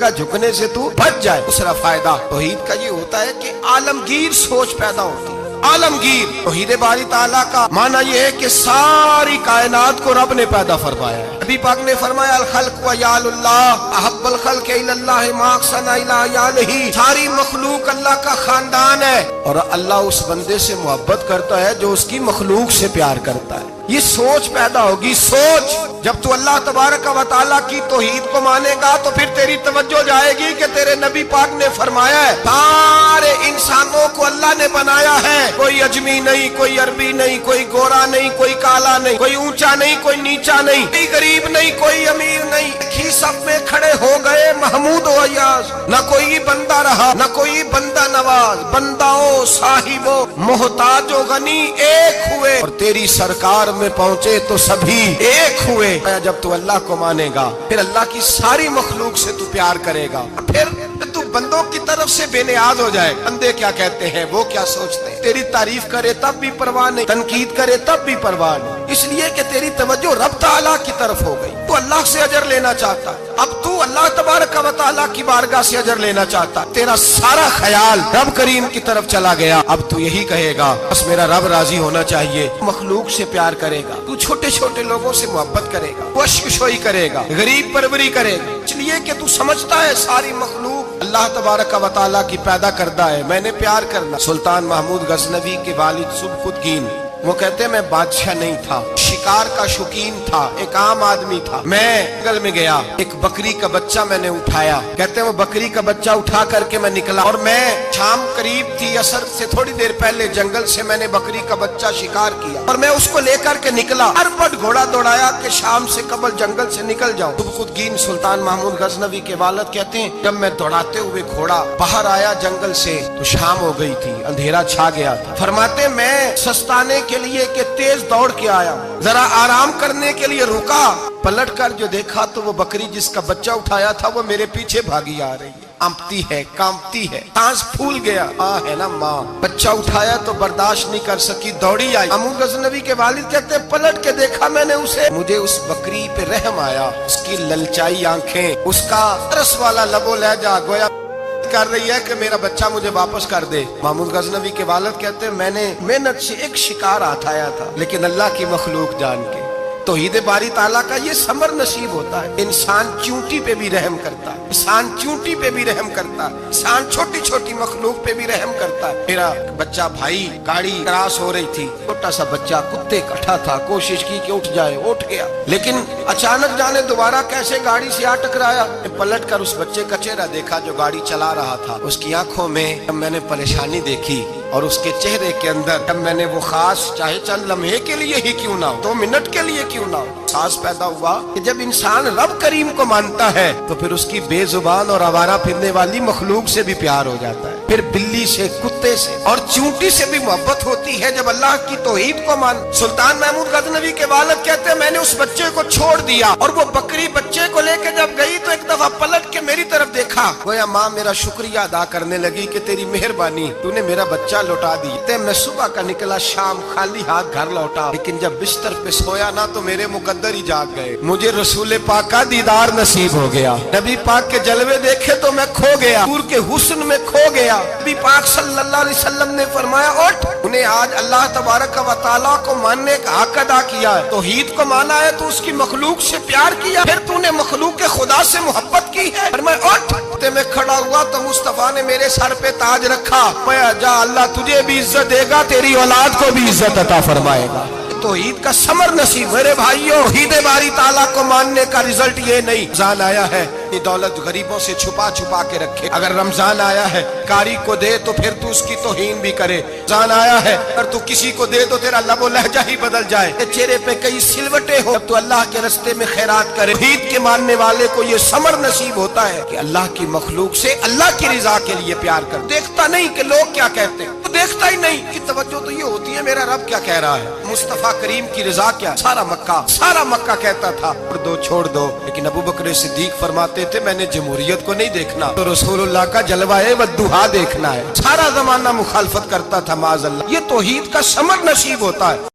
کا جھکنے سے تو بچ جائے۔ دوسرا فائدہ توحید کا یہ ہوتا ہے کہ عالمگیر سوچ پیدا ہوتی ہے۔ عالمگیر توحید باری تعالیٰ کا معنی یہ ہے کہ ساری کائنات کو رب نے پیدا فرمایا ہے۔ نبی پاک نے فرمایا الخلق وعیال اللہ احب الخلق الی اللہ ما احسن الی عیالہ، ساری مخلوق اللہ کا خاندان ہے اور اللہ اس بندے سے محبت کرتا ہے جو اس کی مخلوق سے پیار کرتا ہے۔ یہ سوچ پیدا ہوگی، سوچ جب تو اللہ تبارک و تعالیٰ کی توحید کو مانے گا تو پھر تیری توجہ جائے گی کہ تیرے نبی پاک نے فرمایا ہے سارے انسانوں کو اللہ نے بنایا ہے، کوئی اجمی نہیں، کوئی عربی نہیں، کوئی گورا نہیں، کوئی کالا نہیں، کوئی اونچا نہیں، کوئی نیچا نہیں، کوئی غریب نہیں، کوئی امیر نہیں، ہی سب میں کھڑے ہو گئے محمود و ایاز۔ نہ کوئی بندہ رہا نہ کوئی بندہ نواز، بنداؤ صاحبو محتاج و غنی ایک ہوئے اور تیری سرکار میں پہنچے تو سبھی ایک ہوئے۔ جب تو اللہ کو مانے گا پھر اللہ کی ساری مخلوق سے تو پیار کرے گا، پھر تو بندوں کی طرف سے بے نیاز ہو جائے۔ بندے کیا کہتے ہیں، وہ کیا سوچتے ہیں، تیری تعریف کرے تب بھی پرواہ نہیں، تنقید کرے تب بھی پرواہ نہیں، اس لیے کہ تیری توجہ رب تعالیٰ کی طرف ہو گئی۔ تو اللہ سے اجر لینا چاہتا ہے، اب تو اللہ تبارک و تعالیٰ کی بارگاہ سے اجر لینا چاہتا ہے، تیرا سارا خیال رب کریم کی طرف چلا گیا۔ اب تو یہی کہے گا بس میرا رب راضی ہونا چاہیے، مخلوق سے پیار کرے گا، تو چھوٹے چھوٹے لوگوں سے محبت کرے گا، وشکشوئی کرے گا، غریب پروری کرے گا، اس لیے کہ تو سمجھتا ہے ساری مخلوق اللہ تبارک و تعالیٰ کی پیدا کردہ ہے، میں نے پیار کرنا۔ سلطان محمود غزنوی کے والد سبکتگین وہ کہتے ہیں میں بادشاہ نہیں تھا، شکار کا شوقین تھا، ایک عام آدمی تھا۔ میں جنگل میں گیا، ایک بکری کا بچہ میں نے اٹھایا، کہتے ہیں وہ بکری کا بچہ اٹھا کر کے میں نکلا اور میں شام قریب تھی، عصر سے تھوڑی دیر پہلے جنگل سے میں نے بکری کا بچہ شکار کیا اور میں اس کو لے کر کے نکلا، اربٹ گھوڑا دوڑایا کہ شام سے قبل جنگل سے نکل جاؤں۔ سبکتگین سلطان محمود غزنوی کے والد کہتے ہیں جب میں دوڑاتے ہوئے گھوڑا باہر آیا جنگل سے تو شام ہو گئی تھی، اندھیرا چھا گیا تھا۔ فرماتے میں سستانے کے لیے کہ تیز دوڑ کے آیا، ذرا آرام کرنے کے لیے رکا، پلٹ کر جو دیکھا تو وہ بکری جس کا بچہ اٹھایا تھا وہ میرے پیچھے بھاگی آ رہی ہے، امپتی ہے، کامتی ہے، سانس پھول گیا، ماں ہے نا ماں، بچہ اٹھایا تو برداشت نہیں کر سکی، دوڑی آئی۔ محمود غزنوی کے والد کہتے ہیں پلٹ کے دیکھا میں نے اسے، مجھے اس بکری پہ رحم آیا، اس کی للچائی آنکھیں، اس کا رس والا لب و لہجہ گویا کر رہی ہے کہ میرا بچہ مجھے واپس کر دے۔ محمود غزنوی کے والد کہتے ہیں میں نے محنت سے ایک شکار ہاتھایا تھا لیکن اللہ کی مخلوق جان کے توحید باری تعالیٰ کا یہ ثمر نصیب ہوتا ہے۔ انسان چونٹی پہ بھی رحم کرتا ہے، انسان چونٹی پہ بھی رحم کرتا ہے، انسان چھوٹی چھوٹی مخلوق پہ بھی رحم کرتا ہے۔ میرا بچہ بھائی گاڑی کراس ہو رہی تھی، چھوٹا سا بچہ کتے کٹھا تھا، کوشش کی کہ اٹھ جائے، اٹھ گیا، لیکن اچانک جانے دوبارہ کیسے گاڑی سے آ ٹکرایا۔ پلٹ کر اس بچے کا چہرہ دیکھا جو گاڑی چلا رہا تھا، اس کی آنکھوں میں جب میں نے پریشانی دیکھی اور اس کے چہرے کے اندر جب میں نے وہ خاص چاہے چند لمحے کے لیے ہی کیوں نہ ہو، 2 منٹ کے لیے کیوں نہ ہو، احساس پیدا ہوا کہ جب انسان رب کریم کو مانتا ہے تو پھر اس کی بے زبان اور آوارہ پھرنے والی مخلوق سے بھی پیار ہو جاتا ہے، پھر بلی سے، کتے سے اور چونٹی سے بھی محبت ہوتی ہے جب اللہ کی توحید کو مان۔ سلطان محمود غزنوی کے والد کہتے ہیں میں نے اس بچے کو چھوڑ دیا اور وہ بکری بچے کو لے کے جب گئی تو ایک دفعہ پلٹ کے میری طرف دیکھا، گویا ماں میرا شکریہ ادا کرنے لگی کہ تیری مہربانی، تو نے میرا بچہ لوٹا دی۔ میں صبح کا نکلا، شام خالی ہاتھ گھر لوٹا، لیکن جب بستر پہ سویا نا تو میرے مقدر ہی جاگ گئے، مجھے رسول پاک کا دیدار نصیب ہو گیا، نبی پاک کے جلوے دیکھے تو میں کھو گیا، حضور کے حسن میں کھو گیا۔ نبی پاک صلی اللہ علیہ وسلم نے فرمایا اٹھ، انہیں آج اللہ تبارک و تعالیٰ کو ماننے کا حق ادا کیا ہے، توحید کو مانا ہے تو اس کی مخلوق سے پیار کیا، پھر تو نے مخلوق کے خدا سے محبت کی ہے۔ فرمایا اٹھ، میں کھڑا ہوا تو مصطفیٰ نے میرے سر پہ تاج رکھا، میں جا اللہ تجھے بھی عزت دے گا، تیری اولاد کو بھی عزت عطا فرمائے گا۔ توحید کا ثمر نصیب۔ میرے بھائیوں، توحید باری تعالیٰ کو ماننے کا رزلٹ یہ نہیں رمضان آیا ہے یہ دولت غریبوں سے چھپا چھپا کے رکھے، اگر رمضان آیا ہے کاری کو دے تو پھر تو اس کی توہین بھی کرے، رمضان آیا ہے اگر تو کسی کو دے تو تیرا لب و لہجہ ہی بدل جائے، چہرے پہ کئی سلوٹیں ہو، تو اللہ کے رستے میں خیرات کرے۔ توحید کے ماننے والے کو یہ ثمر نصیب ہوتا ہے کہ اللہ کی مخلوق سے اللہ کی رضا کے لیے پیار کر، دیکھتا نہیں کہ لوگ کیا کہتے ہیں، تو دیکھتا ہی نہیں، کی توجہ تو یہ ہوتی ہے میرا رب کیا کہہ رہا ہے، مصطفیٰ کریم کی رضا کیا، سارا مکہ کہتا تھا چھوڑ دو، لیکن ابو بکر صدیق فرماتے تھے میں نے جمہوریت کو نہیں دیکھنا، تو رسول اللہ کا جلوہ والضحیٰ دیکھنا ہے، سارا زمانہ مخالفت کرتا تھا معاذ اللہ۔ یہ توحید کا ثمر نصیب ہوتا ہے۔